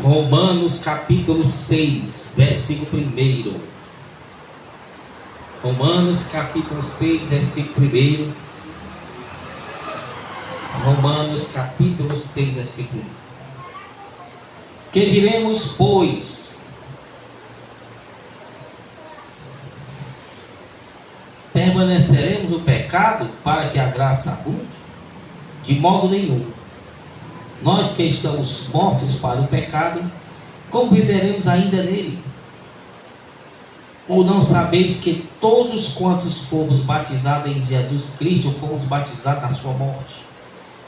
Romanos capítulo 6, versículo 1. Romanos capítulo 6, versículo 1. Romanos capítulo 6, versículo 1. Que diremos, pois? Permaneceremos no pecado para que a graça abunde? De modo nenhum. Nós que estamos mortos para o pecado, como viveremos ainda nele? Ou não sabeis que todos quantos fomos batizados em Jesus Cristo, fomos batizados na sua morte?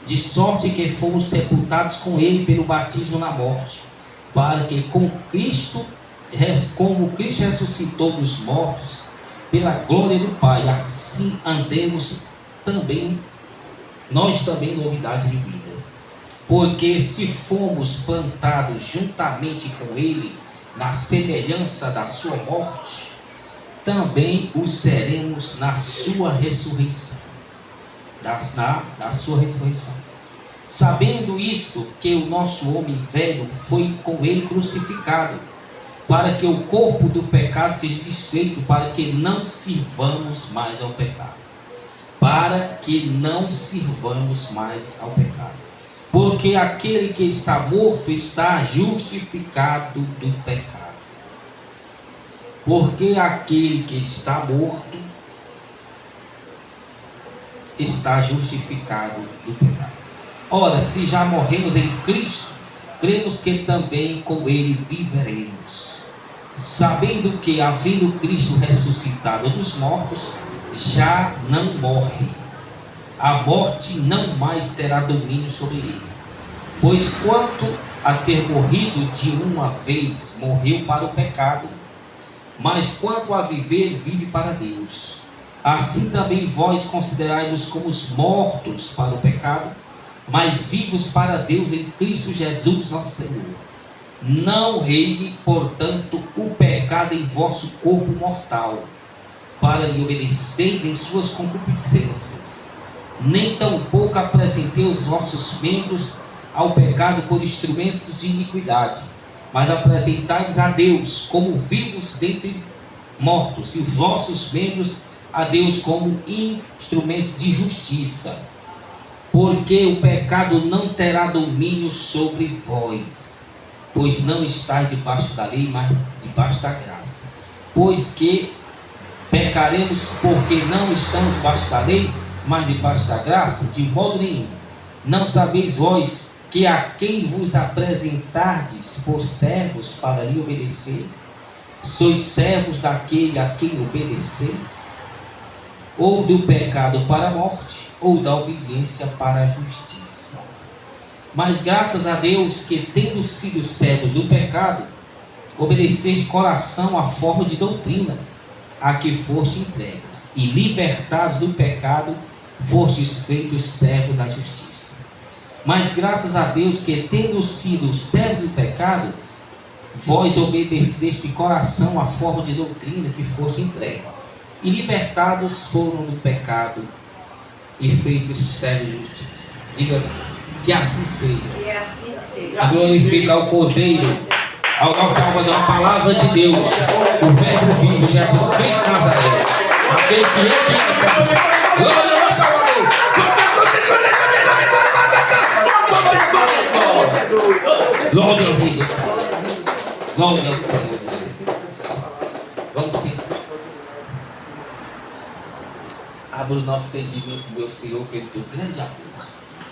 De sorte que fomos sepultados com ele pelo batismo na morte, para que como Cristo ressuscitou dos mortos, pela glória do Pai, assim andemos também, nós também em novidade de vida. Porque se fomos plantados juntamente com ele na semelhança da sua morte, também o seremos na sua ressurreição. Da sua ressurreição. Sabendo isto, que o nosso homem velho foi com ele crucificado, para que o corpo do pecado seja desfeito, para que não sirvamos mais ao pecado. Para que não sirvamos mais ao pecado. Porque aquele que está morto está justificado do pecado. Porque aquele que está morto está justificado do pecado. Ora, se já morremos em Cristo, cremos que também com ele viveremos. Sabendo que, havendo Cristo ressuscitado dos mortos, já não morre. A morte não mais terá domínio sobre ele. Pois quanto a ter morrido de uma vez, morreu para o pecado, mas quanto a viver, vive para Deus. Assim também vós considerai-vos como os mortos para o pecado, mas vivos para Deus em Cristo Jesus nosso Senhor. Não reine, portanto, o pecado em vosso corpo mortal, para lhe obedeceis em suas concupiscências. Nem tampouco apresentei os vossos membros ao pecado por instrumentos de iniquidade, mas apresentai-vos a Deus como vivos dentre mortos, e os vossos membros a Deus como instrumentos de justiça. Porque o pecado não terá domínio sobre vós, pois não estáis debaixo da lei, mas debaixo da graça. Pois que pecaremos porque não estamos debaixo da lei, mas debaixo da graça? De modo nenhum. Não sabeis vós que a quem vos apresentardes por servos para lhe obedecer, sois servos daquele a quem obedeceis? Ou do pecado para a morte, ou da obediência para a justiça. Mas graças a Deus que, tendo sido servos do pecado, obedeceis de coração a forma de doutrina a que foste entregues, e libertados do pecado, fostes feitos servos da justiça. Mas graças a Deus que, tendo sido servo do pecado, vós obedeceste de coração a forma de doutrina que foste entregue, e libertados foram do pecado e feitos servos de justiça. Diga que assim seja. Que assim seja. Glorifica ao Cordeiro, ao nosso Salvador, a palavra de Deus, o Verbo vivo, Jesus Cristo de Nazaré, aquele que reina. Glória ao Salvador. Glória ao Deus. Glória ao Senhor. Vamos sim. Abra o nosso entendimento, meu Senhor, pelo teu grande amor.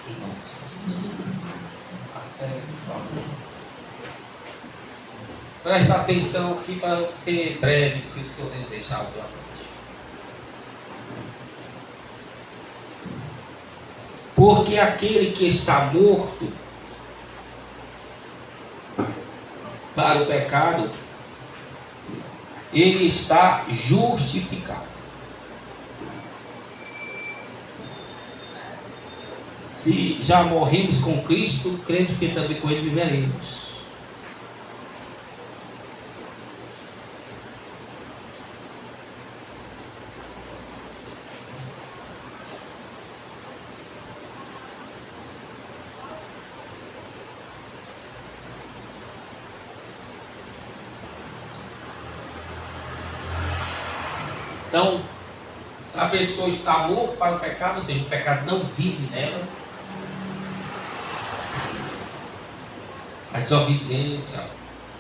Em nome de Jesus. A sério, por favor. Presta atenção aqui para ser breve, se o Senhor desejar, obviamente. Porque aquele que está morto para o pecado, ele está justificado. Se já morremos com Cristo, cremos que também com ele viveremos. Então, a pessoa está morta para o pecado, ou seja, o pecado não vive nela. A desobediência,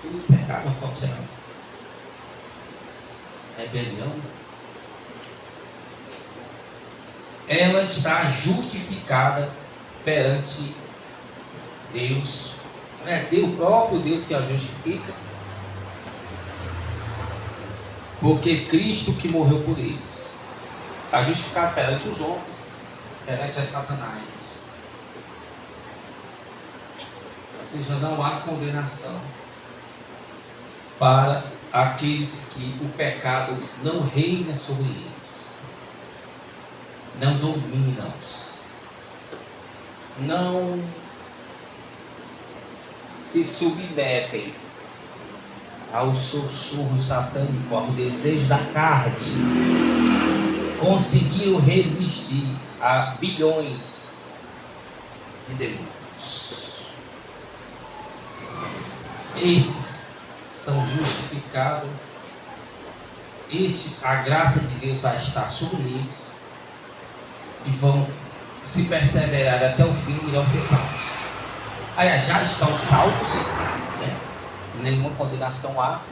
tudo pecado, não pode ser. Rebelião. Ela está justificada perante Deus. É Deus, o próprio Deus que a justifica. Porque Cristo que morreu por eles. Está justificado perante os homens, perante a Satanás. Ou seja, não há condenação para aqueles que o pecado não reina sobre eles, não domina-os, não se submetem ao sussurro satânico, ao desejo da carne. Conseguiram resistir a bilhões de demônios. Esses são justificados. Estes, a graça de Deus vai estar sobre eles e vão se perseverar até o fim e irão ser salvos. Aí já estão salvos, né? Nenhuma condenação há.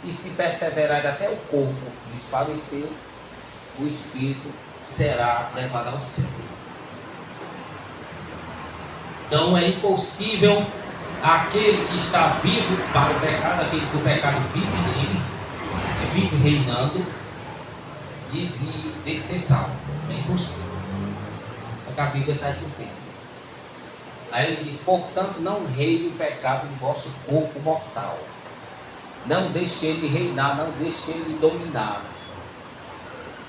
E se perseverar até o corpo desfalecer, o espírito será levado ao céu. Então é impossível aquele que está vivo para o pecado, aquele que o pecado vive nele, vive reinando, de ser salvo. É impossível. É o que a Bíblia está dizendo. Aí ele diz: portanto, não reine o pecado em vosso corpo mortal. Não deixe ele reinar, não deixe ele dominar.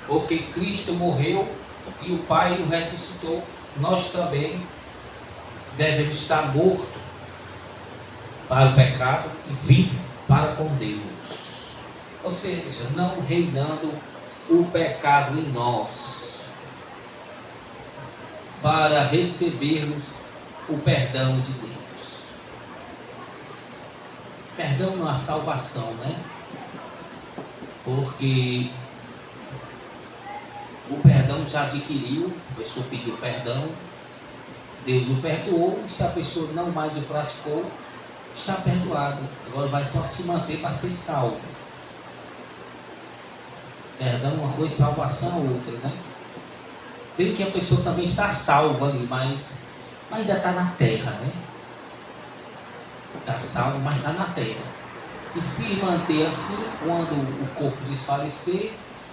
Porque Cristo morreu e o Pai o ressuscitou. Nós também devemos estar mortos para o pecado e vivos para com Deus. Ou seja, não reinando o pecado em nós, para recebermos o perdão de Deus. Perdão não é a salvação, né? Porque o perdão já adquiriu, a pessoa pediu perdão, Deus o perdoou, e se a pessoa não mais o praticou, está perdoado. Agora vai só se manter para ser salvo. Perdão é uma coisa, salvação é outra, né? Bem que a pessoa também está salva ali, mas ainda está na terra, né? Está salvo, mas está na terra. E se manter assim, quando o corpo desfalecer,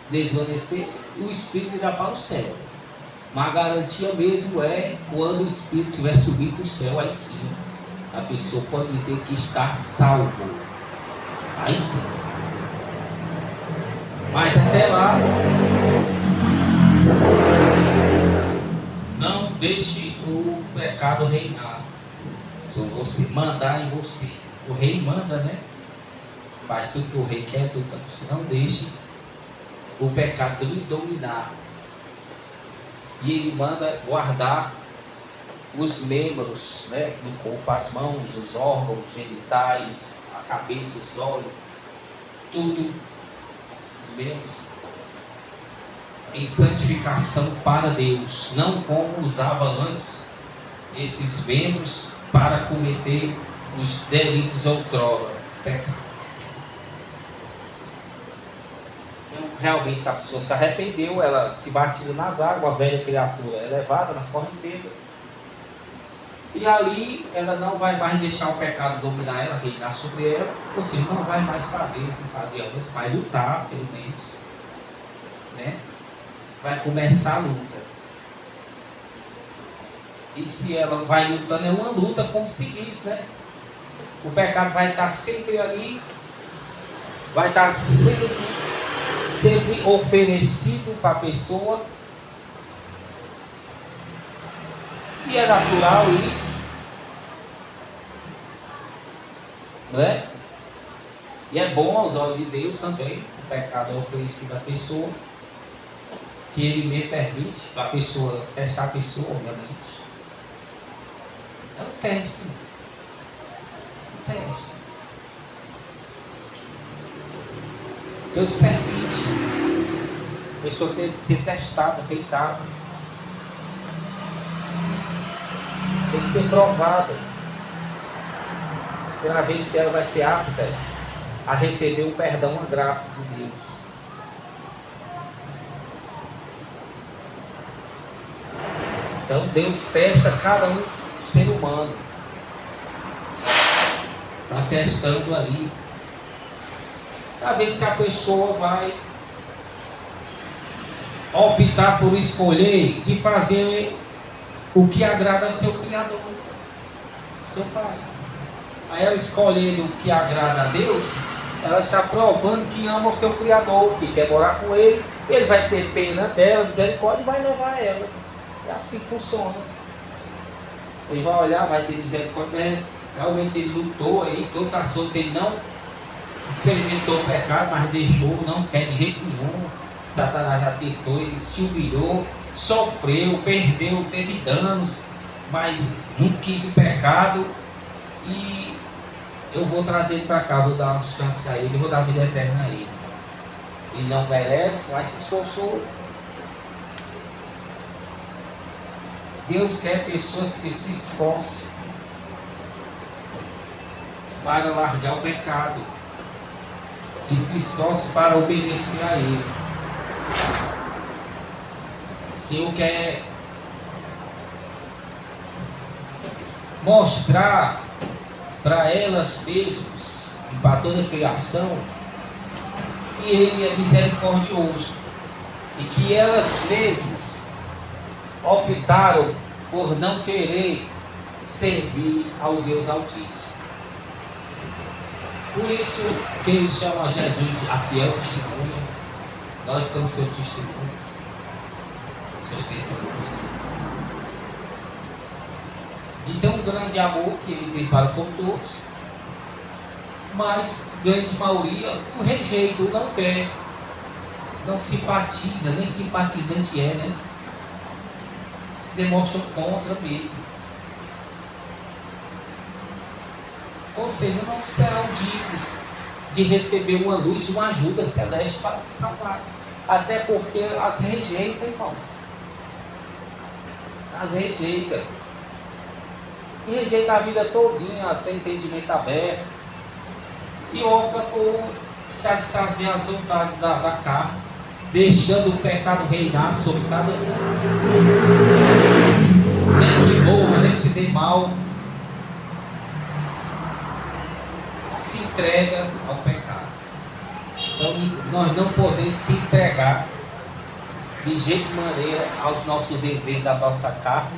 desvanecer, o espírito irá para o céu. Mas a garantia mesmo é quando o espírito estiver subindo para o céu, aí sim a pessoa pode dizer que está salvo. Aí sim. Mas até lá, não deixe o pecado reinar. Se você mandar em você, o rei manda, né? Faz tudo que o rei quer, tudo. Não deixe o pecado lhe dominar. E ele manda guardar os membros, né, do corpo, as mãos, os órgãos genitais, a cabeça, os olhos, tudo, os membros, em santificação para Deus, não como usava antes esses membros para cometer os delitos outrora, pecado. Realmente, se a pessoa se arrependeu, ela se batiza nas águas, a velha criatura é levada nas correntezas, e ali ela não vai mais deixar o pecado dominar ela, reinar sobre ela, ou seja, não vai mais fazer o que fazia antes, vai lutar pelo menos, né? Vai começar a luta. E se ela vai lutando, é uma luta, como se diz, né? O pecado vai estar sempre ali, vai estar sempre oferecido para a pessoa, e é natural isso, né? E é bom aos olhos de Deus também. O pecado é oferecido à pessoa, que Ele me permite para a pessoa testar a pessoa, obviamente. É um teste. Um teste. Deus permite. A pessoa tem que ser testada, tentada. Tem que ser provada. Para ver se ela vai ser apta a receber o perdão, a graça de Deus. Então Deus testa cada um ser humano. Está testando ali. Para ver se a pessoa vai optar por escolher de fazer o que agrada ao seu Criador, seu Pai. Aí ela escolhendo o que agrada a Deus, ela está provando que ama o seu Criador, que quer morar com Ele. Ele vai ter pena dela, misericórdia, e vai levar ela. É assim que funciona. Ele vai olhar, vai ter misericórdia. Realmente ele lutou aí, todas as forças, ele não experimentou o pecado, mas deixou, não quer de jeito nenhum. Satanás já tentou, ele se humilhou, sofreu, perdeu, teve danos, mas não quis o pecado. E eu vou trazer ele para cá, vou dar uma chance a ele, vou dar vida eterna a ele. Ele não merece, mas se esforçou. Deus quer pessoas que se esforcem para largar o pecado, que se esforcem para obedecer a Ele. Se eu quer mostrar para elas mesmas e para toda a criação que Ele é misericordioso e que elas mesmas optaram por não querer servir ao Deus Altíssimo. Por isso que eles chamam a Jesus a fiel testemunha. Nós somos seu testemunho, seus testemunhas, de tão grande amor que Ele tem para com todos, mas grande maioria o rejeita, o não quer, não simpatiza, nem simpatizante é, né? Se demonstram contra mesmo. Ou seja, não serão dignos de receber uma luz, uma ajuda celeste para se salvar. Até porque as rejeita, irmão. As rejeita. E rejeita a vida todinha, tem entendimento aberto. E opta por satisfazer as vontades da carne, deixando o pecado reinar sobre cada um. Nem que morra, nem que se dê mal, se entrega ao pecado. Então nós não podemos se entregar de jeito e maneira aos nossos desejos da nossa carne,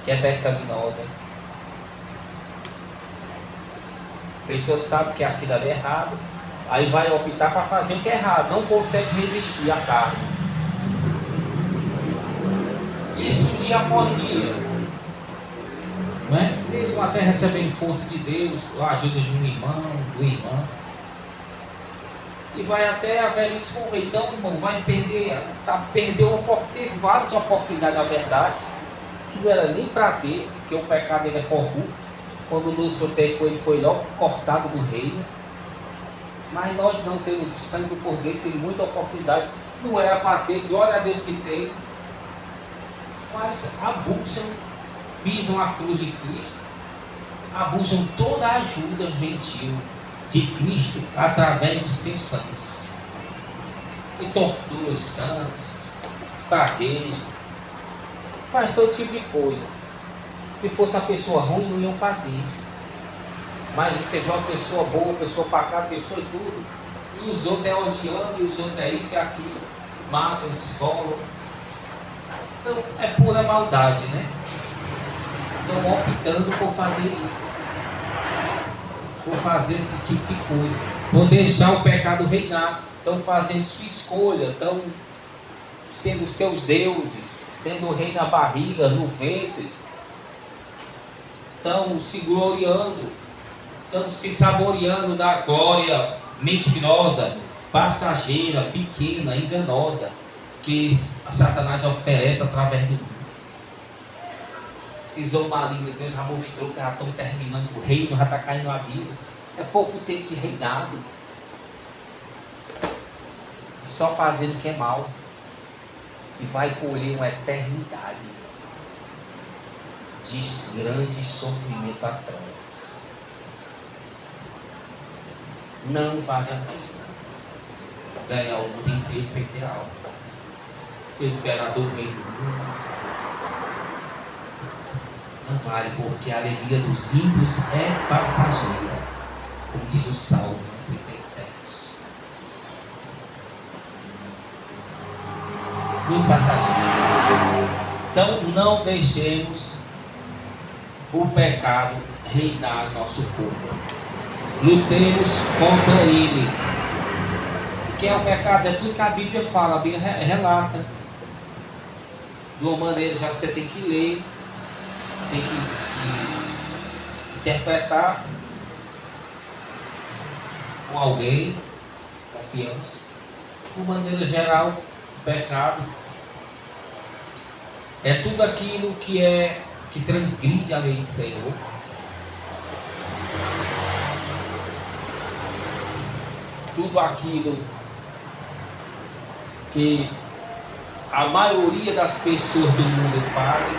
que é pecaminosa. A pessoa sabe que aquilo ali é errado, aí vai optar para fazer o que é errado, não consegue resistir à carne. Isso dia após dia, não é? Mesmo até recebendo força de Deus, a ajuda de um irmão, do irmão, e vai até a velhice morrer. Então, irmão, vai perder, teve várias oportunidades, na verdade, que não era nem para ter, porque o pecado ele é corrupto. Quando o Lúcifer pecou, ele foi logo cortado do reino. Mas nós não temos sangue por dentro, tem muita oportunidade. Não era para ter, glória a Deus que tem. Mas abusam, pisam a cruz de Cristo, abusam toda a ajuda gentil de Cristo através dos seus santos. E torturam os santos, espraguejam, faz todo tipo de coisa. Se fosse a pessoa ruim, não iam fazer. Mas você vê uma pessoa boa, pessoa pacata, pessoa e tudo, e os outros é odiando, e os outros é isso e aquilo, matam, esfolam. Então é pura maldade, né? Estão optando por fazer isso, por fazer esse tipo de coisa, por deixar o pecado reinar. Estão fazendo sua escolha, estão sendo seus deuses, tendo o rei na barriga, no ventre, estão se gloriando, estão se saboreando da glória mentirosa, passageira, pequena, enganosa, que Satanás oferece através do mundo. Esses homens malignos, Deus já mostrou que já estão terminando, o reino já está caindo no abismo. É pouco tempo de reinado, só fazendo o que é mal. e vai colher uma eternidade de grande sofrimento atroz. Não vale a pena ganhar o mundo inteiro e perder a alma. Ser imperador rei do mundo não vale, porque a alegria dos ímpios é passageira, como diz o Salmo 37. Muito passageiro. Então não deixemos o pecado reinar no nosso corpo. Lutemos contra ele. O que é o pecado? É tudo que a Bíblia fala, a Bíblia relata. De uma maneira, já você tem que ler, tem que interpretar com alguém, confiança. De uma maneira geral, o pecado é tudo aquilo que transgride a lei do Senhor. Tudo aquilo que a maioria das pessoas do mundo fazem,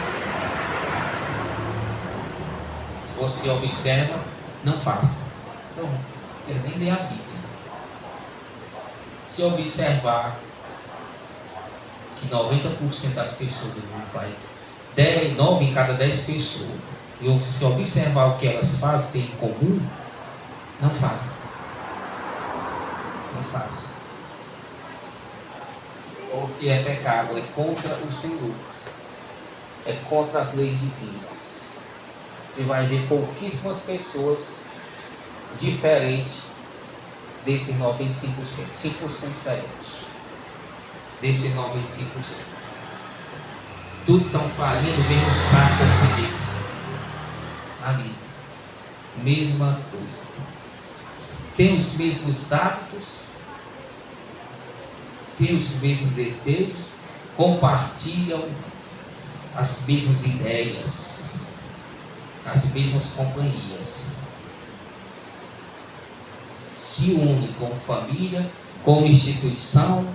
você observa, não faça. Não, você nem lê a Bíblia. Se observar que 90% das pessoas do mundo vai, 9 em cada 10 pessoas, e se observar o que elas fazem, tem em comum, não faça. Não faça. Porque é pecado, é contra o Senhor, é contra as leis divinas. Você vai ver pouquíssimas pessoas diferentes desse 95%, 5% diferentes desse 95%. Tudo são farinha do mesmo saco, como se diz. Ali, mesma coisa. Tem os mesmos hábitos, tem os mesmos desejos, compartilham as mesmas ideias, as mesmas companhias. Se une com família, com instituição,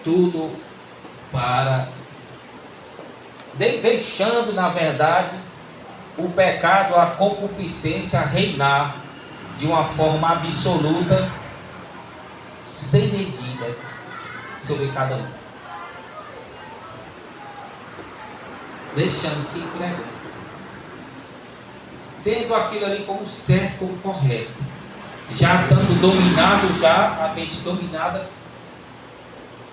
tudo para deixando, na verdade, o pecado, a concupiscência reinar de uma forma absoluta, sem medida, sobre cada um. Deixando-se entregar. Tendo aquilo ali como certo, como correto. Já estando dominado, a mente dominada,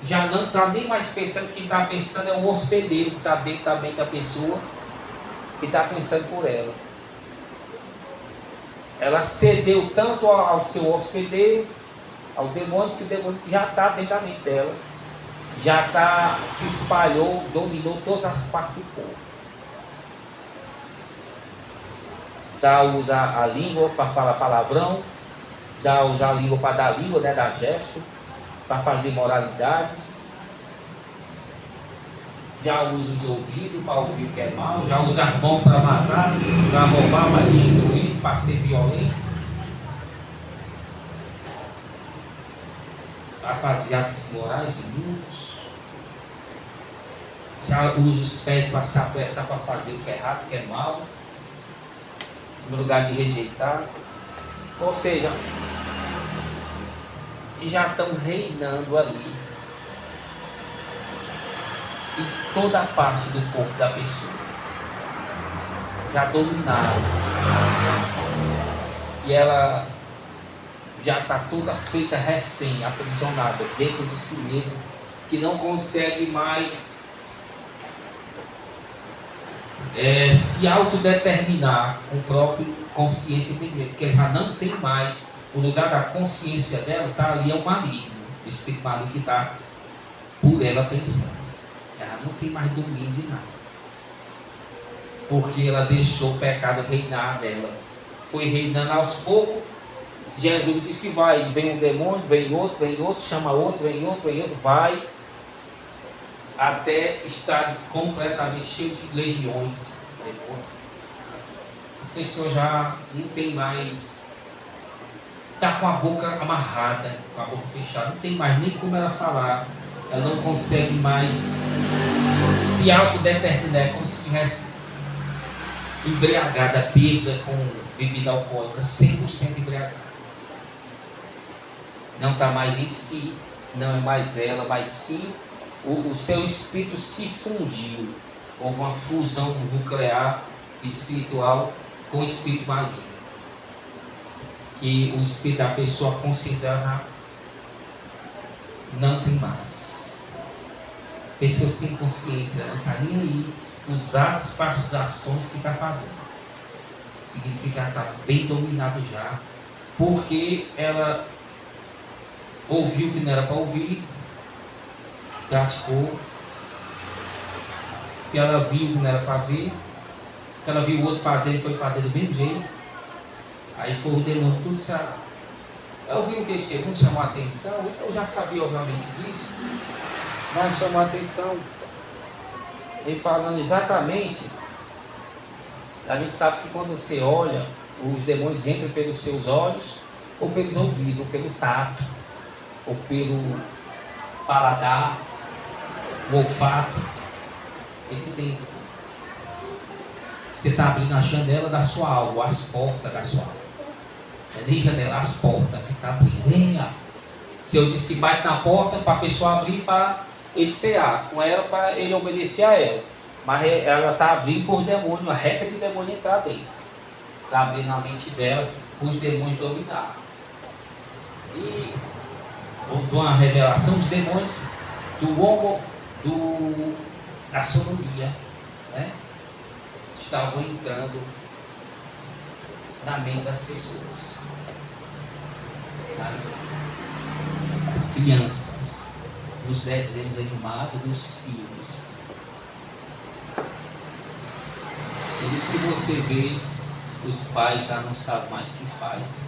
já não está nem mais pensando, quem está pensando é o hospedeiro que está dentro da mente da pessoa, que está pensando por ela. Ela cedeu tanto ao seu hospedeiro, ao demônio, que o demônio já está dentro da mente dela, já se espalhou, dominou todas as partes do corpo. Já usa a língua para falar palavrão, já usa a língua para dar língua, né, dar gesto, para fazer moralidades, já usa os ouvidos para ouvir o que é mal, já usa as mãos para matar, para roubar, para destruir, para ser violento, para fazer atos morais imundos, já usa os pés para se apressar para fazer o que é errado, o que é mal, no lugar de rejeitar. Ou seja, já estão reinando ali em toda a parte do corpo da pessoa. Já dominaram. E ela já está toda feita refém, aprisionada dentro de si mesma, que não consegue mais se autodeterminar com a própria consciência primeiro, porque ela já não tem mais. O lugar da consciência dela está ali, é o maligno, o espírito maligno que está por ela pensando. Ela não tem mais domínio de nada, porque ela deixou o pecado reinar nela. Foi reinando aos poucos. Jesus diz que vem um demônio, vem outro, chama outro, vem outro, vai até estar completamente cheio de legiões. A pessoa já não tem mais. está com a boca amarrada, com a boca fechada, não tem mais nem como ela falar, ela não consegue mais se autodeterminar, é como se estivesse embriagada, bêbada com bebida alcoólica, 100% embriagada. Não está mais em si, não é mais ela, mas sim o seu espírito se fundiu. Houve uma fusão nuclear espiritual com o espírito maligno. Que o espírito da pessoa consciência não tem mais. Pessoa sem consciência não está nem aí os atos para as ações que está fazendo. Significa que ela está bem dominado já, porque ela ouviu o que não era para ouvir, praticou, e ela viu o que não era para ver, que ela viu o outro fazer e foi fazer do mesmo jeito. Aí foi o demônio tudo certo. Eu vi um testemunho, não chamou a atenção, eu já sabia obviamente disso, mas chamou a atenção. Ele falando exatamente, a gente sabe que quando você olha, os demônios entram pelos seus olhos, ou pelos ouvidos, ou pelo tato, ou pelo paladar, o olfato. Eles entram. Você está abrindo a janela da sua alma, as portas da sua alma. Não é nem janela, as portas que está abrindo. Venha. Se eu disse que bate na porta para a pessoa abrir para ele cear com ela, para ele obedecer a ela. Mas ela está abrindo por demônio, a regra de demônio entrar dentro. Está abrindo a mente dela, os demônios dominar. E uma revelação dos demônios da sodomia, né? Estavam entrando na mente das pessoas, das crianças, nos desenhos animados, nos filmes. Por isso que você vê, os pais já não sabem mais o que faz.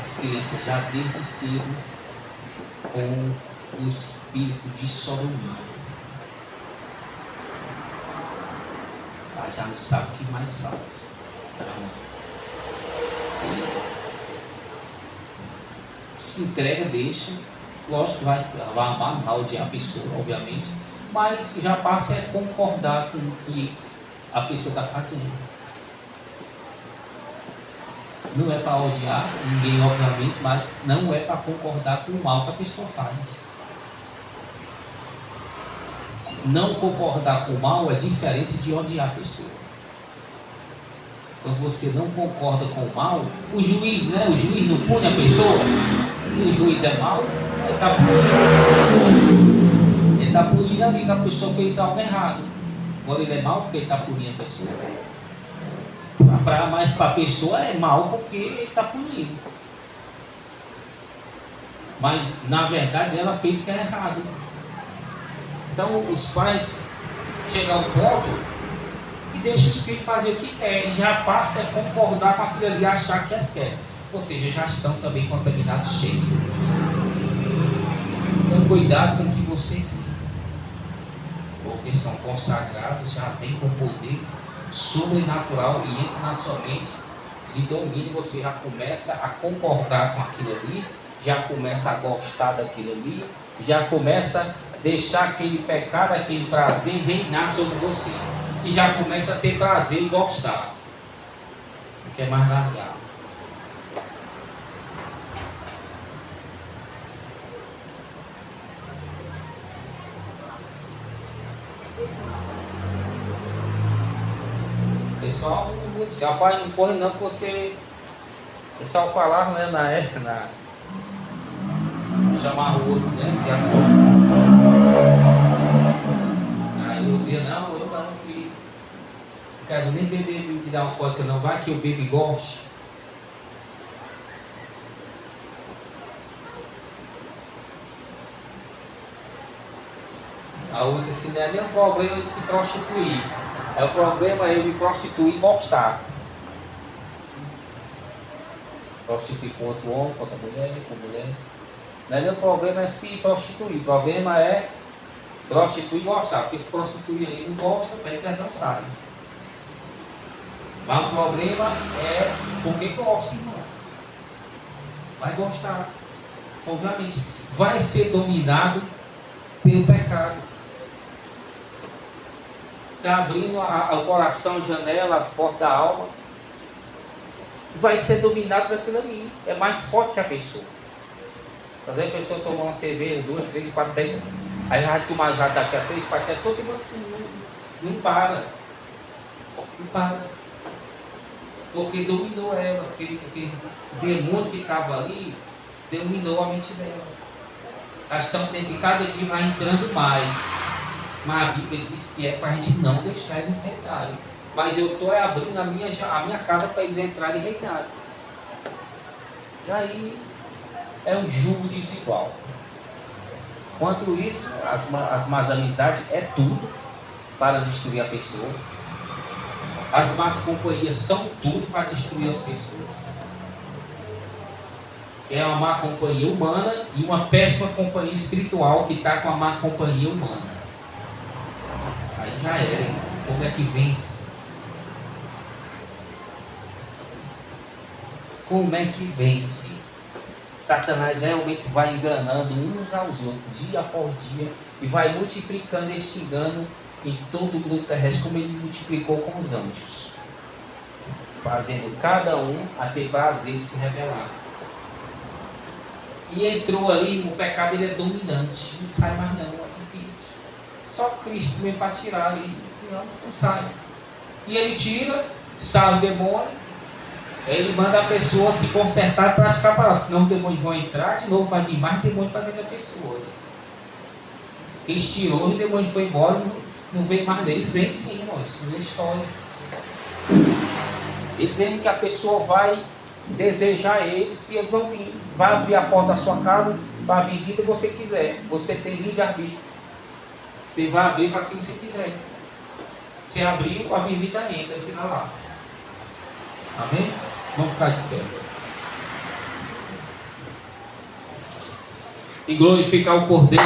As crianças já desde cedo com o espírito de sodomia. Pai já não sabe o que mais faz. Se entrega, deixa. Lógico que vai amar, não vai odiar a pessoa, obviamente. Mas já passa a concordar com o que a pessoa está fazendo. Não é para odiar ninguém, obviamente, mas não é para concordar com o mal que a pessoa faz. Não concordar com o mal é diferente de odiar a pessoa. Quando você não concorda com o mal, o juiz, né? O juiz não pune a pessoa. O juiz é mau, ele está punindo. Ele está punindo ali que a pessoa fez algo errado. Agora ele é mau porque ele está punindo a pessoa. Mas para a pessoa é mau porque ele está punindo. Mas na verdade ela fez o que era errado. Então os pais chegam ao ponto e deixam os filhos fazer o que quer e já passa a concordar com aquilo ali e achar que é certo. Ou seja, já estão também contaminados, cheios. Então cuidado com o que você vê. Porque são consagrados, já vem com poder sobrenatural e entra na sua mente, ele domina, você já começa a concordar com aquilo ali, já começa a gostar daquilo ali, já começa a deixar aquele pecado, aquele prazer reinar sobre você, e já começa a ter prazer e gostar, não quer mais largar. O pessoal não disse, rapaz, não corre não, porque você. O pessoal falava, né, chamar o outro, né, dizia as coisas. Aí eu dizia, não, que não quero nem beber bebida alcoólica não, vai que eu bebo e gosto. A outra disse, não é nem um problema de se prostituir. É o problema eu me prostituir e gostar. Prostituir com outro homem, com outra mulher, com mulher. Não é nem o problema é se prostituir. O problema é prostituir e gostar. Porque se prostituir ali não gosta, pede perdão, sai. Mas o problema é porque gosta, irmão. Vai gostar. Obviamente. Vai ser dominado pelo pecado. Está abrindo o coração, janela, as portas da alma. Vai ser dominado por aquilo ali. É mais forte que a pessoa. Às vezes a pessoa toma uma cerveja, 2, 3, 4, 10. Aí vai tomar já daqui a 3, 4, 7, todo assim. Não para. Não para. Porque dominou ela. Aquele demônio que estava ali dominou a mente dela. Elas estão dentro de cada dia, vai entrando mais. Mas a Bíblia diz que é para a gente não deixar eles reinarem. Mas eu estou abrindo a minha casa para eles entrarem e reinarem. E aí é um jugo desigual. Quanto isso, as más amizades é tudo para destruir a pessoa. As más companhias são tudo para destruir as pessoas. É uma má companhia humana e uma péssima companhia espiritual que está com a má companhia humana. Aí já era. Como é que vence? Como é que vence? Satanás realmente vai enganando uns aos outros, dia após dia, e vai multiplicando este engano em todo o globo terrestre, como ele multiplicou com os anjos, fazendo cada um a ter prazer de se rebelar. E entrou ali, o pecado ele é dominante, não sai mais não, é difícil. Só Cristo mesmo para tirar ali, não sai. E ele tira, sai o demônio, ele manda a pessoa se consertar e praticar a palavra, senão os demônios vão entrar, de novo vai vir mais demônio para dentro da pessoa. Quem tirou, o demônio foi embora, não vem mais deles, vem sim, irmão, isso não é história. Eles veem que a pessoa vai desejar eles e eles vão vir. Vai abrir a porta da sua casa para a visita que você quiser. Você tem livre-arbítrio. Você vai abrir para quem você quiser. Você abriu, a visita entra e fica lá. Amém? Vamos ficar de pé. E glorificar o Cordeiro.